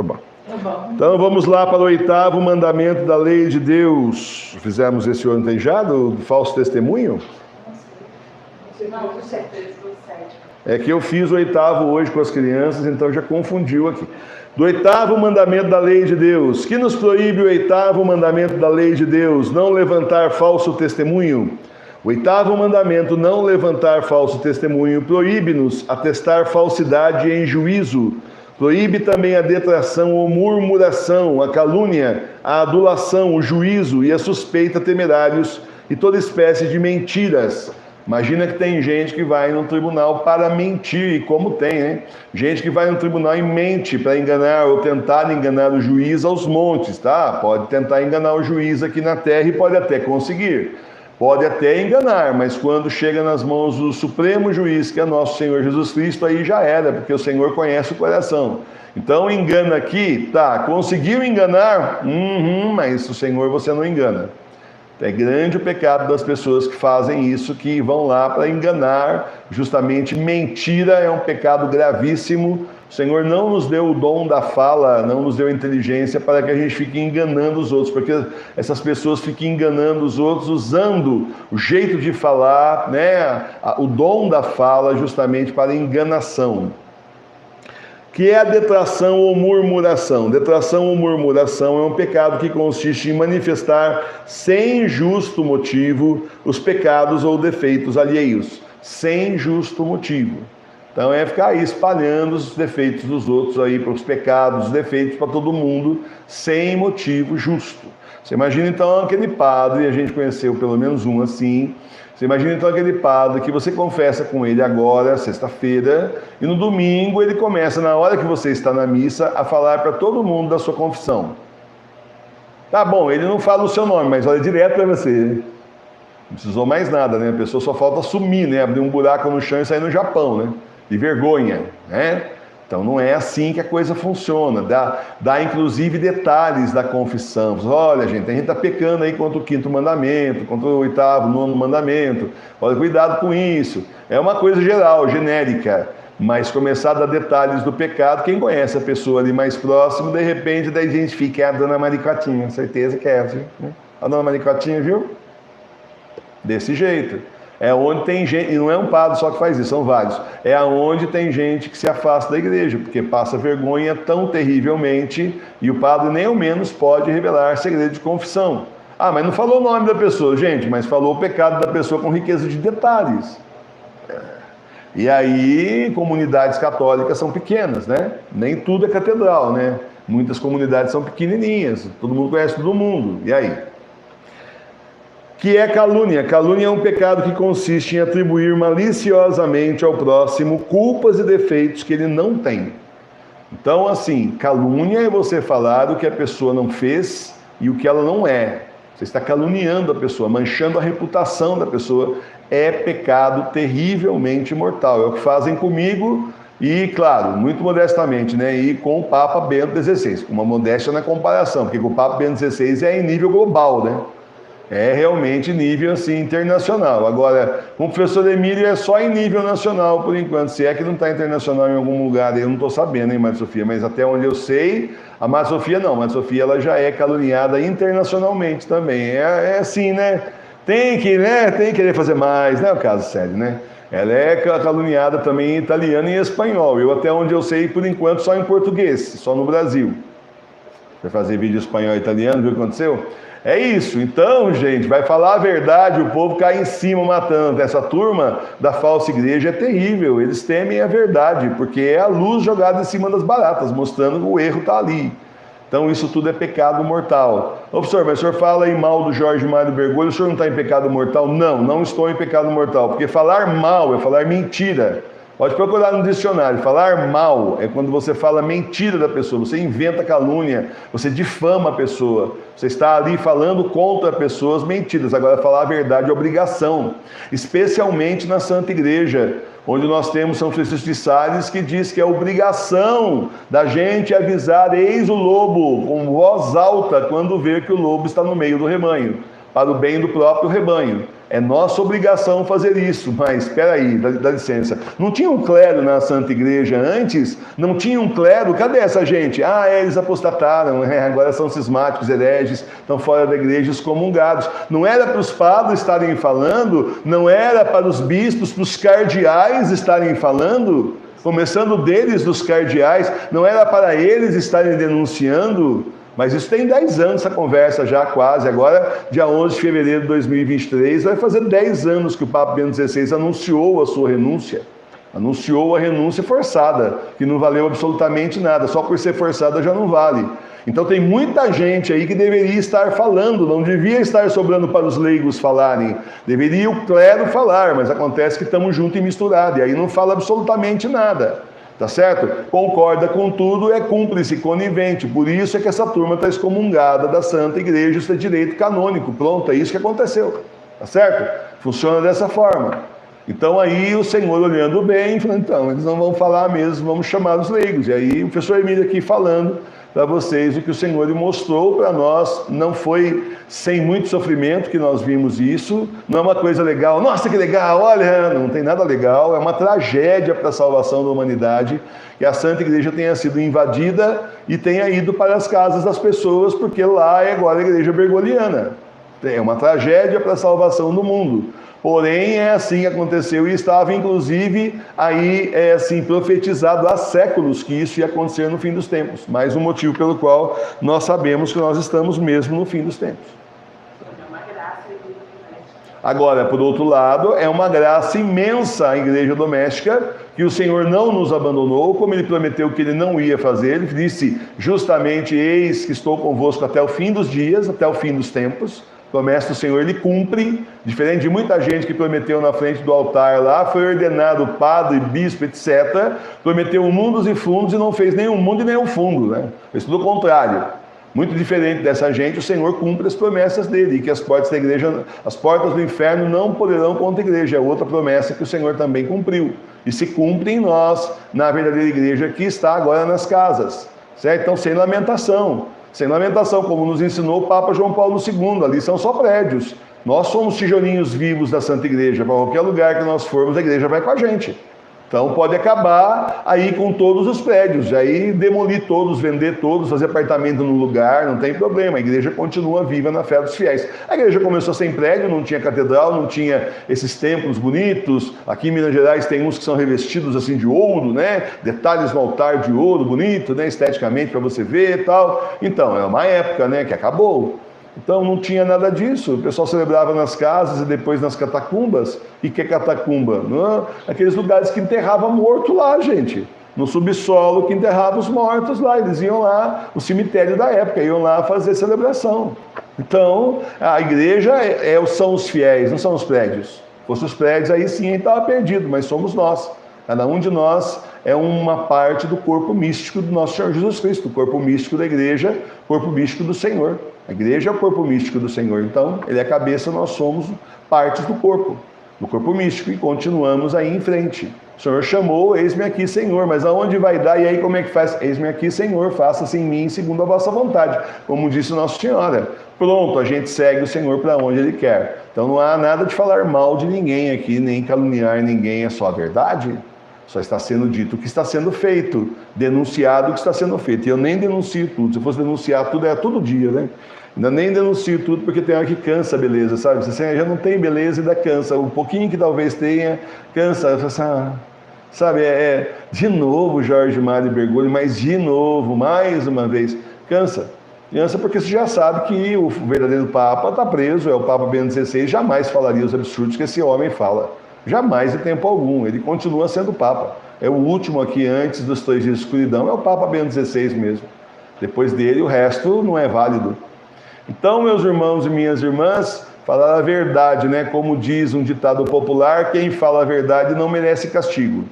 Tá bom. Então vamos lá para o 8º mandamento da lei de Deus. Fizemos esse ontem já, do falso testemunho? É que eu fiz o 8º hoje com as crianças, então já confundiu aqui. Do 8º mandamento da lei de Deus. Que nos proíbe o 8º mandamento da lei de Deus? Não levantar falso testemunho. O 8º mandamento, não levantar falso testemunho, proíbe-nos atestar falsidade em juízo. Proíbe também a detração ou murmuração, a calúnia, a adulação, o juízo e a suspeita temerários e toda espécie de mentiras. Imagina que tem gente que vai no tribunal para mentir, e como tem, né? Gente que vai no tribunal e mente para enganar ou tentar enganar o juiz aos montes, tá? Pode tentar enganar o juiz aqui na terra e pode até conseguir. Pode até enganar, mas quando chega nas mãos do Supremo Juiz, que é nosso Senhor Jesus Cristo, aí já era, porque o Senhor conhece o coração. Então engana aqui, tá, conseguiu enganar? Mas o Senhor você não engana. É grande o pecado das pessoas que fazem isso, que vão lá para enganar, justamente mentira é um pecado gravíssimo. O Senhor não nos deu o dom da fala, não nos deu inteligência para que a gente fique enganando os outros, porque essas pessoas ficam enganando os outros usando o jeito de falar, né, o dom da fala justamente para enganação. Que é a detração ou murmuração. Detração ou murmuração é um pecado que consiste em manifestar sem justo motivo os pecados ou defeitos alheios. Sem justo motivo. Então é ficar aí espalhando os defeitos dos outros aí, para os pecados, os defeitos para todo mundo, sem motivo justo. Você imagina então aquele padre, a gente conheceu pelo menos um assim. Você imagina então aquele padre que você confessa com ele agora, sexta-feira, e no domingo ele começa, na hora que você está na missa, a falar para todo mundo da sua confissão. Tá bom, ele não fala o seu nome, mas olha direto para você. Não precisou mais nada, né? A pessoa só falta sumir, né? Abrir um buraco no chão e sair no Japão, né? De vergonha, né? Então não é assim que a coisa funciona. Dá inclusive detalhes da confissão. Olha, gente, a gente está pecando aí contra o 5º mandamento, contra o 8º, 9º mandamento. Olha, cuidado com isso. É uma coisa geral, genérica. Mas começar a dar detalhes do pecado, quem conhece a pessoa ali mais próximo, de repente daí identifica, é a dona Maricotinha, certeza que é, viu? A dona Maricotinha, viu? Desse jeito. É onde tem gente, e não é um padre só que faz isso, são vários. É onde tem gente que se afasta da igreja, porque passa vergonha tão terrivelmente, e o padre nem ao menos pode revelar segredo de confissão. Ah, mas não falou o nome da pessoa, gente, mas falou o pecado da pessoa com riqueza de detalhes. E aí, comunidades católicas são pequenas, né? Nem tudo é catedral, né? Muitas comunidades são pequenininhas, todo mundo conhece todo mundo. E aí? Que é calúnia. Calúnia é um pecado que consiste em atribuir maliciosamente ao próximo culpas e defeitos que ele não tem. Então, assim, calúnia é você falar o que a pessoa não fez e o que ela não é. Você está caluniando a pessoa, manchando a reputação da pessoa. É pecado terrivelmente mortal. É o que fazem comigo e, claro, muito modestamente, né? E com o Papa Bento XVI. Uma modéstia na comparação, porque o Papa Bento XVI é em nível global, né? É realmente nível assim, internacional. Agora, com o professor Emílio é só em nível nacional por enquanto. Se é que não está internacional em algum lugar, eu não estou sabendo, hein, Maria Sofia? Mas até onde eu sei, a Maria Sofia não. A Maria Sofia ela já é caluniada internacionalmente também. É assim, né? Tem que querer fazer mais, né? O caso sério, né? Ela é caluniada também em italiano e em espanhol. Eu até onde eu sei, por enquanto, só em português, só no Brasil. Vai fazer vídeo espanhol e italiano, viu o que aconteceu? É isso, então, gente, vai falar a verdade, o povo cai em cima matando. Essa turma da falsa igreja é terrível, eles temem a verdade, porque é a luz jogada em cima das baratas, mostrando que o erro está ali. Então isso tudo é pecado mortal. Ô, professor, mas o senhor fala aí mal do Jorge Mário Bergoglio, o senhor não está em pecado mortal? Não, não estou em pecado mortal, porque falar mal é falar mentira. Pode procurar no dicionário. Falar mal é quando você fala mentira da pessoa, você inventa calúnia, você difama a pessoa, você está ali falando contra pessoas mentiras. Agora, falar a verdade é obrigação, especialmente na Santa Igreja, onde nós temos São Francisco de Sales, que diz que é obrigação da gente avisar, eis o lobo, com voz alta, quando vê que o lobo está no meio do rebanho. para o bem do próprio rebanho. É nossa obrigação fazer isso, mas espera aí, dá licença. Não tinha um clero na Santa Igreja antes? Não tinha um clero? Cadê essa gente? Eles apostataram, agora são cismáticos, hereges, estão fora da igreja, excomungados. Não era para os padres estarem falando? Não era para os bispos, para os cardeais estarem falando? Começando deles, dos cardeais, não era para eles estarem denunciando? Mas isso tem 10 anos, essa conversa já quase. Agora, dia 11 de fevereiro de 2023, vai fazer 10 anos que o Papa Bento XVI anunciou a sua renúncia. Anunciou a renúncia forçada, que não valeu absolutamente nada. Só por ser forçada já não vale. Então tem muita gente aí que deveria estar falando, não devia estar sobrando para os leigos falarem. Deveria o clero falar, mas acontece que estamos juntos e misturados. E aí não fala absolutamente nada. Tá certo? Concorda com tudo, é cúmplice, conivente. Por isso é que essa turma está excomungada da Santa Igreja, isso é direito canônico. Pronto, é isso que aconteceu. Tá certo? Funciona dessa forma. Então aí o Senhor olhando bem, falando, então, eles não vão falar mesmo, vamos chamar os leigos. E aí o professor Emílio aqui falando para vocês o que o Senhor lhe mostrou para nós, não foi sem muito sofrimento que nós vimos isso, não é uma coisa legal, nossa que legal, olha, não tem nada legal, é uma tragédia para a salvação da humanidade, que a Santa Igreja tenha sido invadida e tenha ido para as casas das pessoas, porque lá é agora a Igreja Bergogliana. É uma tragédia para a salvação do mundo. Porém, é assim que aconteceu e estava, inclusive, aí, profetizado há séculos que isso ia acontecer no fim dos tempos. Mais um motivo pelo qual nós sabemos que nós estamos mesmo no fim dos tempos. Agora, por outro lado, é uma graça imensa a igreja doméstica, que o Senhor não nos abandonou, como Ele prometeu que Ele não ia fazer. Ele disse justamente, eis que estou convosco até o fim dos dias, até o fim dos tempos. Promessa do Senhor, Ele cumpre, diferente de muita gente que prometeu na frente do altar lá, foi ordenado padre, bispo, etc., prometeu mundos e fundos e não fez nem um mundo e nem um fundo, né? Fez tudo o contrário. Muito diferente dessa gente, o Senhor cumpre as promessas dele, e que as portas da igreja, as portas do inferno não poderão contra a igreja. É outra promessa que o Senhor também cumpriu. E se cumpre em nós, na verdadeira igreja que está agora nas casas, certo? Então, sem lamentação. Sem lamentação, como nos ensinou o Papa João Paulo II, ali são só prédios. Nós somos tijolinhos vivos da Santa Igreja, para qualquer lugar que nós formos, a igreja vai com a gente. Então pode acabar aí com todos os prédios, aí demolir todos, vender todos, fazer apartamento no lugar, não tem problema, a igreja continua viva na fé dos fiéis. A igreja começou sem prédio, não tinha catedral, não tinha esses templos bonitos, aqui em Minas Gerais tem uns que são revestidos assim de ouro, né? Detalhes no altar de ouro, bonito, né? Esteticamente para você ver e tal. Então, é uma época, né, que acabou. Então não tinha nada disso, o pessoal celebrava nas casas e depois nas catacumbas. E que é catacumba? Não? Aqueles lugares que enterrava morto lá, gente. No subsolo que enterrava os mortos lá, eles iam lá, o cemitério da época, iam lá fazer celebração. Então a igreja são os fiéis, não são os prédios. Se fossem os prédios aí sim estava perdido, mas somos nós. Cada um de nós é uma parte do corpo místico do nosso Senhor Jesus Cristo, o corpo místico da igreja, o corpo místico do Senhor. A igreja é o corpo místico do Senhor, então Ele é a cabeça, nós somos partes do corpo místico, e continuamos aí em frente. O Senhor chamou, eis-me aqui, Senhor, mas aonde vai dar? E aí como é que faz? Eis-me aqui, Senhor, faça-se em mim segundo a vossa vontade, como disse Nossa Senhora. Pronto, a gente segue o Senhor para onde Ele quer. Então não há nada de falar mal de ninguém aqui, nem caluniar ninguém, é só a verdade. Só está sendo dito o que está sendo feito, denunciado o que está sendo feito. E eu nem denuncio tudo. Se eu fosse denunciar tudo, é todo dia, né? Ainda nem denuncio tudo, porque tem hora que cansa a beleza, sabe? Você já não tem beleza e ainda cansa. O pouquinho que talvez tenha, cansa. Sabe, de novo Jorge Mário Bergoglio, mas de novo, mais uma vez, cansa. Cansa porque você já sabe que o verdadeiro Papa está preso, é o Papa Bento XVI, jamais falaria os absurdos que esse homem fala. Jamais, em tempo algum. Ele continua sendo Papa. É o último aqui, antes dos 3 dias de escuridão, é o Papa Bento XVI mesmo. Depois dele, o resto não é válido. Então, meus irmãos e minhas irmãs, falar a verdade, né? Como diz um ditado popular, quem fala a verdade não merece castigo.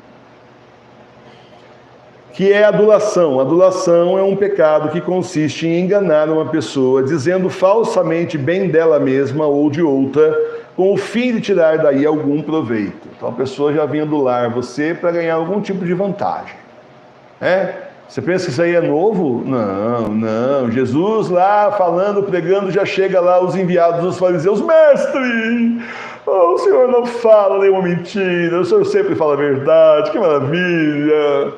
Que é a adulação. A adulação é um pecado que consiste em enganar uma pessoa, dizendo falsamente bem dela mesma ou de outra, com o fim de tirar daí algum proveito. Então a pessoa já vinha adular você para ganhar algum tipo de vantagem. Você pensa que isso aí é novo? Não. Jesus lá falando, pregando, já chega lá os enviados dos fariseus. Mestre, o senhor não fala nenhuma mentira, o senhor sempre fala a verdade, que maravilha.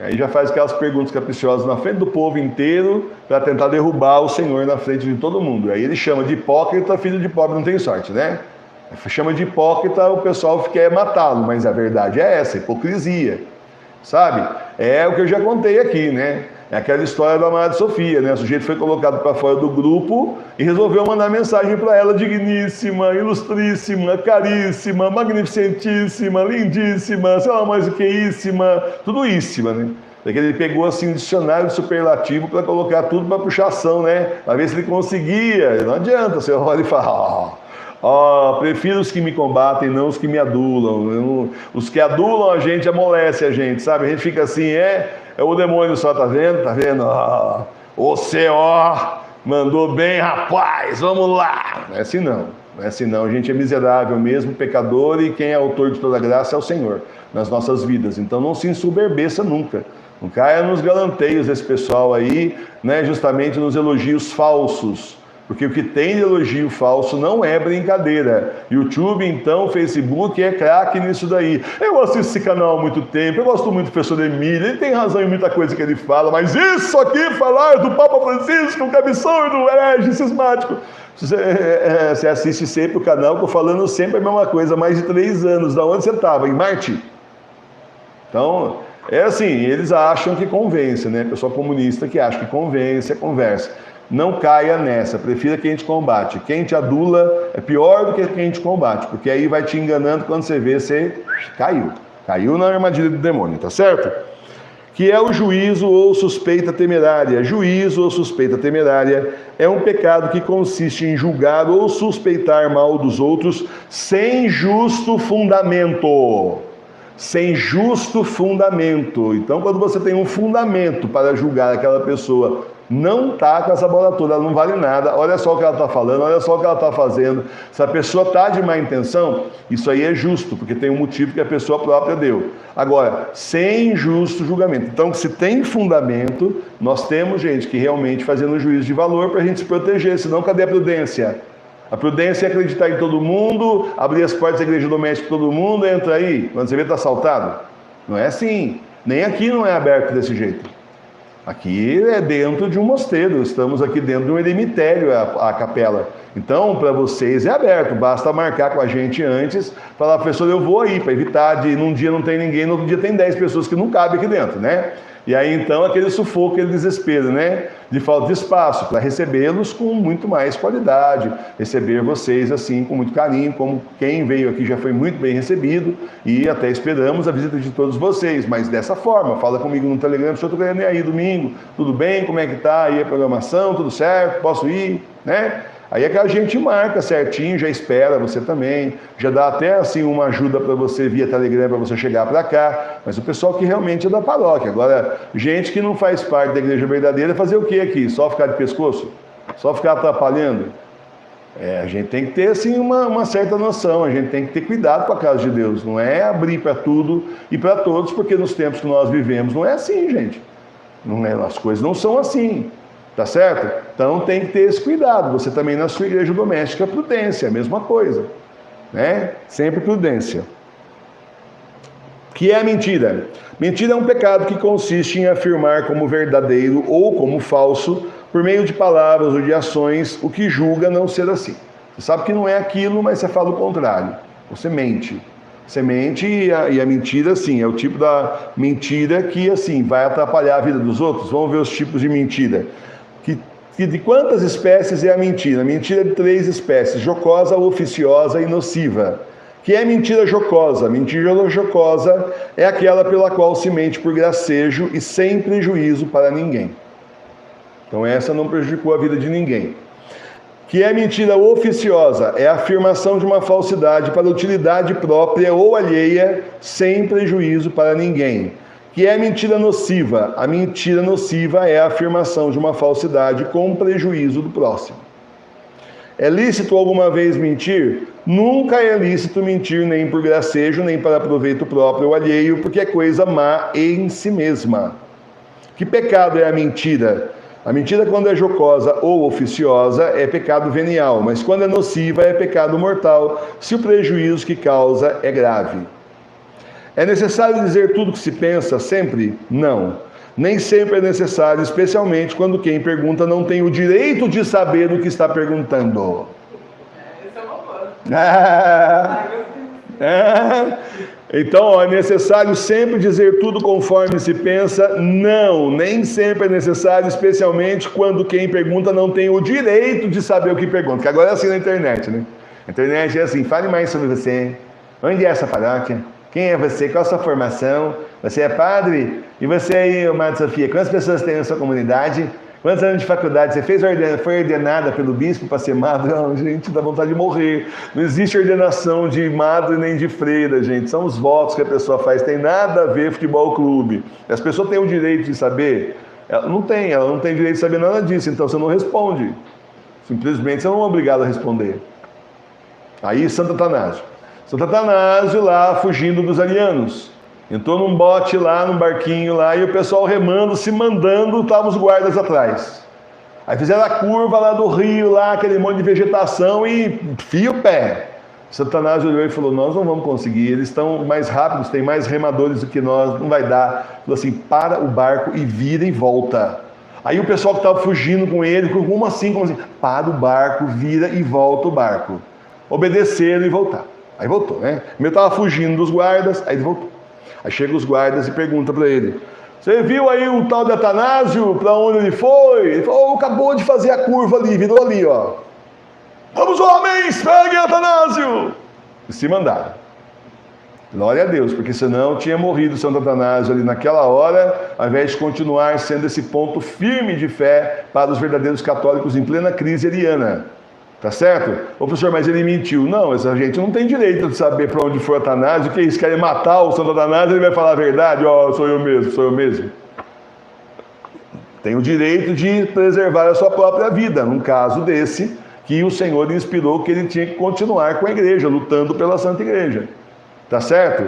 Aí já faz aquelas perguntas caprichosas na frente do povo inteiro para tentar derrubar o Senhor na frente de todo mundo. Aí ele chama de hipócrita, filho de pobre não tem sorte, né? Chama de hipócrita, o pessoal quer matá-lo, mas a verdade é essa, hipocrisia. Sabe? É o que eu já contei aqui, né? É aquela história da amada Sofia, né? O sujeito foi colocado para fora do grupo e resolveu mandar mensagem para ela: digníssima, ilustríssima, caríssima, magnificentíssima, lindíssima, sei lá mais o que íssima, tudo íssima, né? Daí ele pegou assim um dicionário de superlativo para colocar tudo para puxação, né? Para ver se ele conseguia. Não adianta, você olha e fala: prefiro os que me combatem, não os que me adulam. Os que adulam a gente amolece a gente, sabe? A gente fica assim, é o demônio só, tá vendo? Tá vendo? Você, mandou bem, rapaz, vamos lá. Não é assim não, não é assim não. A gente é miserável mesmo, pecador, e quem é autor de toda graça é o Senhor nas nossas vidas. Então não se ensoberbeça nunca. Não caia nos galanteios desse pessoal aí, né? Justamente nos elogios falsos. Porque o que tem de elogio falso não é brincadeira. YouTube, então, Facebook é craque nisso daí. Eu assisto esse canal há muito tempo, eu gosto muito do professor Emílio, ele tem razão em muita coisa que ele fala, mas isso aqui, falar do Papa Francisco, que absurdo, herege, cismático. Você assiste sempre o canal, que eu falando sempre a mesma coisa, há mais de 3 anos. Da onde você estava? Em Marte? Então, é assim, eles acham que convence, né? Pessoal comunista que acha que convence, é conversa. Não caia nessa, prefira quem te combate. Quem te adula é pior do que quem te combate, porque aí vai te enganando, quando você vê, você caiu na armadilha do demônio, tá certo? Que é o juízo ou suspeita temerária. Juízo ou suspeita temerária é um pecado que consiste em julgar ou suspeitar mal dos outros sem justo fundamento. Sem justo fundamento. Então, quando você tem um fundamento para julgar aquela pessoa, não está com essa bola toda, ela não vale nada, olha só o que ela está falando, olha só o que ela está fazendo. Se a pessoa está de má intenção, isso aí é justo, porque tem um motivo que a pessoa própria deu. Agora, sem justo julgamento. Então, se tem fundamento, nós temos, gente, que realmente fazendo um juízo de valor para a gente se proteger, senão cadê a prudência? A prudência é acreditar em todo mundo, abrir as portas da igreja doméstica para todo mundo, entra aí, quando você vê está assaltado. Não é assim, nem aqui não é aberto desse jeito. Aqui é dentro de um mosteiro, estamos aqui dentro de um eremitério, a capela. Então, para vocês é aberto, basta marcar com a gente antes, falar: professor, eu vou aí, para evitar de num dia não tem ninguém, no outro dia tem 10 pessoas que não cabem aqui dentro, né? E aí então aquele sufoco, aquele desespero, né? De falta de espaço, para recebê-los com muito mais qualidade, receber vocês assim com muito carinho, como quem veio aqui já foi muito bem recebido, e até esperamos a visita de todos vocês, mas dessa forma, fala comigo no Telegram: professor, estou querendo ir aí domingo, tudo bem? Como é que tá aí a programação? Tudo certo? Posso ir? Né? Aí é que a gente marca certinho, já espera você também, já dá até assim uma ajuda para você via Telegram para você chegar para cá, mas o pessoal que realmente é da paróquia. Agora, gente que não faz parte da igreja verdadeira, fazer o que aqui? Só ficar de pescoço? Só ficar atrapalhando? A gente tem que ter assim uma certa noção, a gente tem que ter cuidado com a casa de Deus, não é abrir para tudo e para todos, porque nos tempos que nós vivemos não é assim, gente. Não é, as coisas não são assim. Tá certo? Então tem que ter esse cuidado. Você também na sua igreja doméstica, prudência, a mesma coisa, né? Sempre prudência. Que é a mentira? Mentira é um pecado que consiste em afirmar como verdadeiro ou como falso, por meio de palavras ou de ações, o que julga não ser assim. Você sabe que não é aquilo, mas você fala o contrário. Você mente. Você mente e a mentira, assim, é o tipo da mentira que, assim, vai atrapalhar a vida dos outros. Vamos ver os tipos de mentira. De quantas espécies é a mentira? A mentira é de 3 espécies: jocosa, oficiosa e nociva. Que é mentira jocosa? Mentira jocosa é aquela pela qual se mente por gracejo e sem prejuízo para ninguém. Então essa não prejudicou a vida de ninguém. Que é mentira oficiosa? É a afirmação de uma falsidade para utilidade própria ou alheia, sem prejuízo para ninguém. Que é mentira nociva? A mentira nociva é a afirmação de uma falsidade com prejuízo do próximo. É lícito alguma vez mentir? Nunca é lícito mentir, nem por gracejo, nem para proveito próprio ou alheio, porque é coisa má em si mesma. Que pecado é a mentira? A mentira, quando é jocosa ou oficiosa, é pecado venial, mas quando é nociva, é pecado mortal, se o prejuízo que causa é grave. É necessário dizer tudo o que se pensa sempre? Não. Nem sempre é necessário, especialmente quando quem pergunta não tem o direito de saber o que está perguntando. Esse é uma boa. Então, é necessário sempre dizer tudo conforme se pensa? Não, nem sempre é necessário, especialmente quando quem pergunta não tem o direito de saber o que pergunta. Que agora é assim na internet, né? A internet é assim: fale mais sobre você. Onde é essa paróquia? Quem é você? Qual a sua formação? Você é padre? E você aí, Madre Sofia, quantas pessoas tem na sua comunidade? Quantos anos de faculdade você fez? Foi ordenada pelo bispo para ser madre? Não, gente, dá vontade de morrer. Não existe ordenação de madre nem de freira, gente. São os votos que a pessoa faz. Tem nada a ver futebol clube. As pessoas têm o direito de saber? Ela não tem direito de saber nada disso. Então você não responde. Simplesmente você não é obrigado a responder. Aí Santo Atanásio. Santo Atanásio lá fugindo dos arianos. Entrou num bote lá, num barquinho lá, e o pessoal remando, se mandando, estavam os guardas atrás. Aí fizeram a curva lá do rio, lá, aquele monte de vegetação, e fia o pé. Santo Atanásio olhou e falou: nós não vamos conseguir, eles estão mais rápidos, tem mais remadores do que nós, não vai dar. Falou assim: para o barco e vira e volta. Aí o pessoal que estava fugindo com ele, como assim? Para o barco, vira e volta o barco. Obedeceram e voltaram. Aí voltou, né? Ele estava fugindo dos guardas, aí ele voltou. Aí chegam os guardas e perguntam para ele: você viu aí o tal de Atanásio, para onde ele foi? Ele falou: acabou de fazer a curva ali, virou ali, ó. Vamos, homens, peguem Atanásio! E se mandaram. Glória a Deus, porque senão tinha morrido Santo Atanásio ali naquela hora, ao invés de continuar sendo esse ponto firme de fé para os verdadeiros católicos em plena crise ariana. Tá certo? Ô professor, mas ele mentiu. Não, essa gente não tem direito de saber para onde foi Atanásio. O que é isso? Querem matar o Santo Atanásio, ele vai falar a verdade? Ó, sou eu mesmo. Tem o direito de preservar a sua própria vida, num caso desse, que o Senhor inspirou que ele tinha que continuar com a igreja, lutando pela Santa Igreja. Tá certo?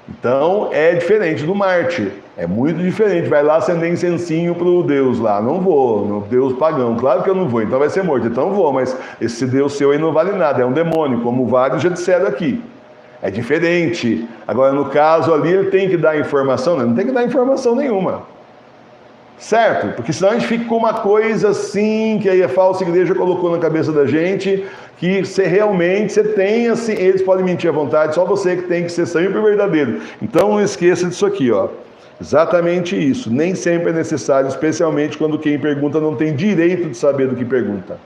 Então, é diferente do mártir. É muito diferente. Vai lá acender incensinho pro Deus lá. Não vou, no Deus pagão. Claro que eu não vou, então vai ser morto. Então vou, mas esse Deus seu aí não vale nada. É um demônio, como vários já disseram aqui. É diferente. Agora, no caso ali, ele tem que dar informação? Não tem que dar informação nenhuma. Certo? Porque senão a gente fica com uma coisa assim, que aí a falsa igreja colocou na cabeça da gente, que você tem assim, eles podem mentir à vontade, só você que tem que ser sempre verdadeiro. Então não esqueça disso aqui, ó. Exatamente isso. Nem sempre é necessário, especialmente quando quem pergunta não tem direito de saber do que pergunta.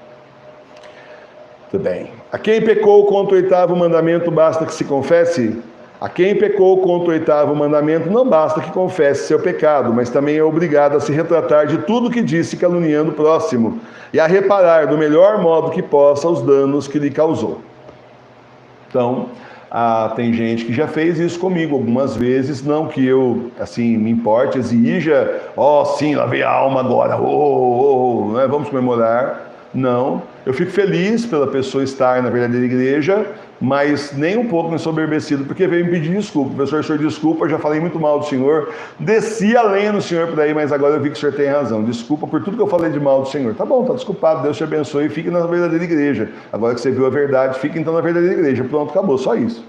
Muito bem. A quem pecou contra o 8º mandamento basta que se confesse? A quem pecou contra o 8º mandamento não basta que confesse seu pecado, mas também é obrigado a se retratar de tudo que disse caluniando o próximo e a reparar do melhor modo que possa os danos que lhe causou. Então, tem gente que já fez isso comigo algumas vezes, não que eu, assim, me importe, exija, sim, lavei a alma agora, né, vamos comemorar. Não, eu fico feliz pela pessoa estar na verdadeira igreja, mas nem um pouco ensoberbecido, porque veio me pedir desculpa. Professor, o senhor desculpa, eu já falei muito mal do senhor, desci a lenha no senhor por aí, mas agora eu vi que o senhor tem razão. Desculpa por tudo que eu falei de mal do senhor. Tá bom, tá desculpado, Deus te abençoe e fique na verdadeira igreja. Agora que você viu a verdade, fique então na verdadeira igreja. Pronto, acabou, só isso.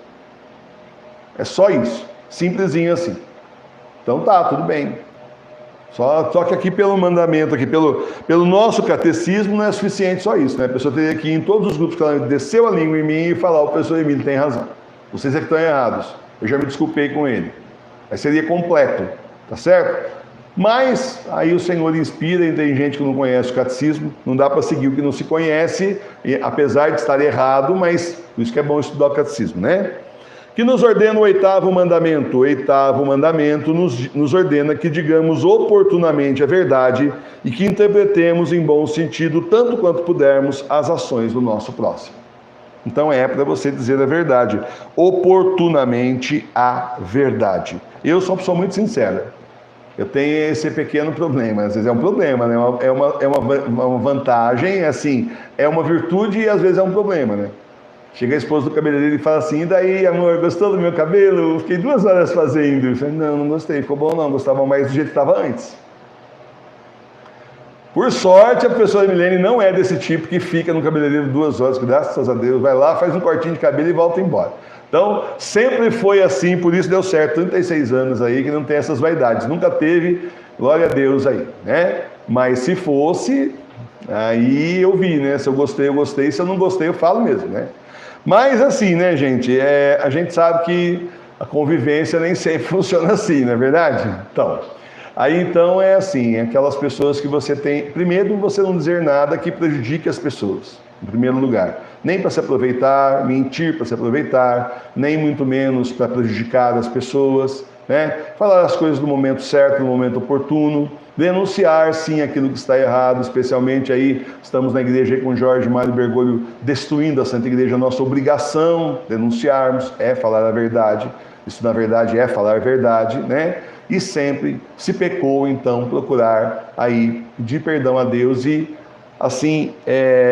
É só isso, simplesinho assim. Então tá, tudo bem. Só que aqui pelo mandamento, aqui pelo nosso catecismo não é suficiente só isso, né? A pessoa teria que ir em todos os grupos que ela desceu a língua em mim e falar: o professor Emílio tem razão. Vocês é que estão errados. Eu já me desculpei com ele. Aí seria completo, tá certo? Mas aí o Senhor inspira e tem gente que não conhece o catecismo, não dá para seguir o que não se conhece, apesar de estar errado, mas por isso que é bom estudar o catecismo, né? Que nos ordena o 8º mandamento. O 8º mandamento nos ordena que digamos oportunamente a verdade e que interpretemos em bom sentido, tanto quanto pudermos, as ações do nosso próximo. Então é para você dizer a verdade, oportunamente a verdade. Eu sou uma pessoa muito sincera. Eu tenho esse pequeno problema, às vezes é um problema, né? É uma vantagem, assim, é uma virtude e às vezes é um problema, né? Chega a esposa do cabeleireiro e fala assim: e daí, amor, gostou do meu cabelo? Fiquei 2 horas fazendo. Eu falei: não gostei, ficou bom não, gostava mais do jeito que estava antes. Por sorte, a professora Milene não é desse tipo que fica no cabeleireiro 2 horas, graças a Deus, vai lá, faz um cortinho de cabelo e volta embora. Então, sempre foi assim, por isso deu certo, 36 anos aí, que não tem essas vaidades. Nunca teve, glória a Deus aí, né? Mas se fosse, aí eu vi, né? Se eu gostei, se eu não gostei, eu falo mesmo, né? Mas assim, né, gente, a gente sabe que a convivência nem sempre funciona assim, não é verdade? Então é assim, aquelas pessoas que você tem... Primeiro, você não dizer nada que prejudique as pessoas, em primeiro lugar. Nem para se aproveitar, mentir para se aproveitar, nem muito menos para prejudicar as pessoas, né? Falar as coisas no momento certo, no momento oportuno. Denunciar, sim, aquilo que está errado, especialmente aí, estamos na igreja aí com Jorge Mário Bergoglio destruindo a Santa Igreja, nossa obrigação denunciarmos, é falar a verdade. Isso, na verdade, é falar a verdade, né? E sempre, se pecou, então, procurar aí pedir perdão a Deus e, assim,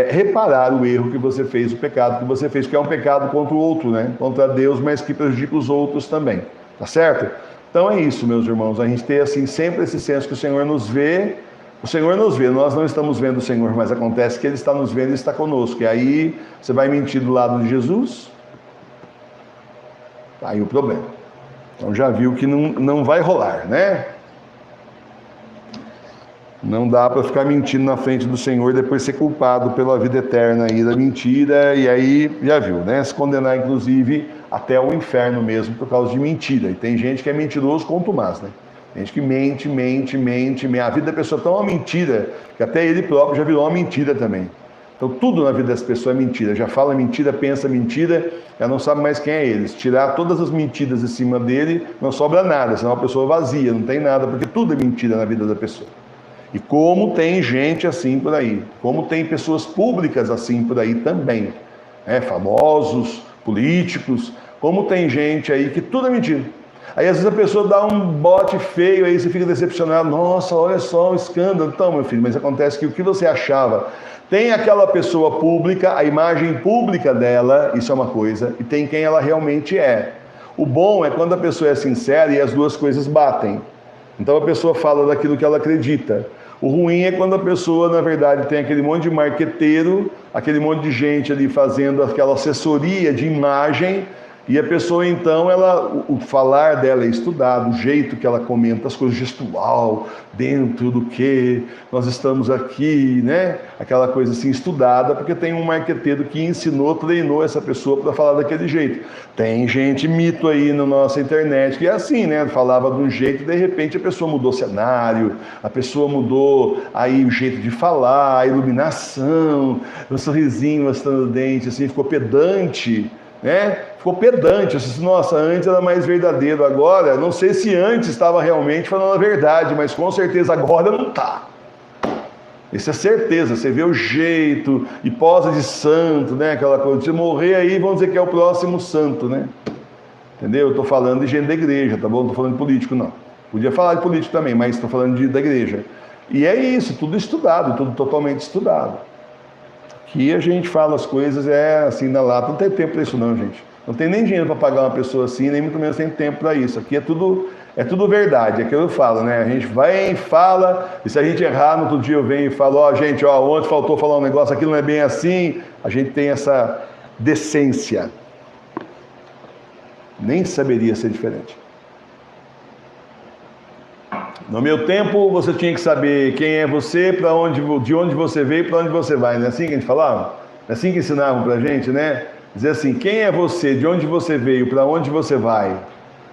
reparar o erro que você fez, o pecado que você fez, que é um pecado contra o outro, né? Contra Deus, mas que prejudica os outros também, tá certo? Então é isso, meus irmãos, a gente ter, assim, sempre esse senso que o Senhor nos vê. O Senhor nos vê, nós não estamos vendo o Senhor, mas acontece que Ele está nos vendo e está conosco. E aí, você vai mentir do lado de Jesus? Aí o problema. Então já viu que não vai rolar, né? Não dá para ficar mentindo na frente do Senhor e depois ser culpado pela vida eterna aí da mentira, e aí já viu, né? Se condenar, inclusive, até o inferno mesmo por causa de mentira. E tem gente que é mentiroso contumaz, né? Tem gente que mente. A vida da pessoa é tão uma mentira que até ele próprio já virou uma mentira também. Então tudo na vida das pessoas é mentira. Já fala mentira, pensa mentira, já não sabe mais quem é ele. Se tirar todas as mentiras em cima dele, não sobra nada, senão é uma pessoa vazia, não tem nada, porque tudo é mentira na vida da pessoa. E como tem gente assim por aí, como tem pessoas públicas assim por aí também, né? Famosos, políticos, como tem gente aí que tudo é mentira. Aí às vezes a pessoa dá um bote feio, aí você fica decepcionado, nossa, olha só o escândalo. Então, meu filho, mas acontece que o que você achava, tem aquela pessoa pública, a imagem pública dela, isso é uma coisa, e tem quem ela realmente é. O bom é quando a pessoa é sincera e as duas coisas batem. Então a pessoa fala daquilo que ela acredita. O ruim é quando a pessoa, na verdade, tem aquele monte de marqueteiro, aquele monte de gente ali fazendo aquela assessoria de imagem, e a pessoa, então, o falar dela é estudado, o jeito que ela comenta as coisas, gestual, dentro do que nós estamos aqui, né? Aquela coisa assim estudada, porque tem um marqueteiro que ensinou, treinou essa pessoa para falar daquele jeito. Tem gente mito aí na nossa internet que é assim, né? Falava de um jeito e de repente a pessoa mudou o cenário, a pessoa mudou aí o jeito de falar, a iluminação, o sorrisinho mostrando o dente, assim, ficou pedante, né? Ficou pedante, eu disse, nossa, antes era mais verdadeiro, agora, não sei se antes estava realmente falando a verdade, mas com certeza agora não está. Isso é certeza, você vê o jeito, e posa de santo, né? Aquela coisa, se morrer aí, vão dizer que é o próximo santo, né? Entendeu? Eu estou falando de gente da igreja, tá bom? Não estou falando de político, não. Podia falar de político também, mas estou falando da igreja. E é isso, tudo estudado, tudo totalmente estudado. Que a gente fala as coisas, assim, na lata, não tem tempo para isso não, gente. Não tem nem dinheiro para pagar uma pessoa assim, nem muito menos tem tempo para isso. Aqui é tudo verdade, é aquilo que eu falo, né? A gente vai e fala, e se a gente errar, no outro dia eu venho e falo, gente, ontem faltou falar um negócio, aquilo não é bem assim. A gente tem essa decência. Nem saberia ser diferente. No meu tempo, você tinha que saber quem é você, de onde você veio e para onde você vai. Não é assim que a gente falava? É assim que ensinavam para a gente, né? Dizer assim, quem é você, de onde você veio, para onde você vai.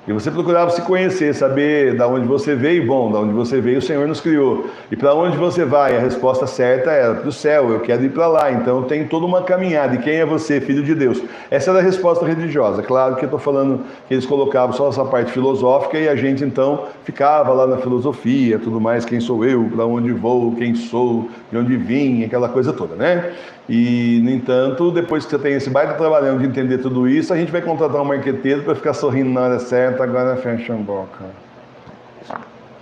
E você procurava se conhecer, saber de onde você veio. Bom, de onde você veio o Senhor nos criou. E para onde você vai? A resposta certa era para o céu, eu quero ir para lá. Então tem toda uma caminhada. E quem é você, filho de Deus? Essa era a resposta religiosa. Claro que eu estou falando que eles colocavam só essa parte filosófica e a gente então ficava lá na filosofia, tudo mais, quem sou eu, para onde vou, quem sou, de onde vim, aquela coisa toda, né? E, no entanto, depois que você tem esse baita trabalhando de entender tudo isso, a gente vai contratar um marqueteiro para ficar sorrindo na hora certa, agora fecha a boca.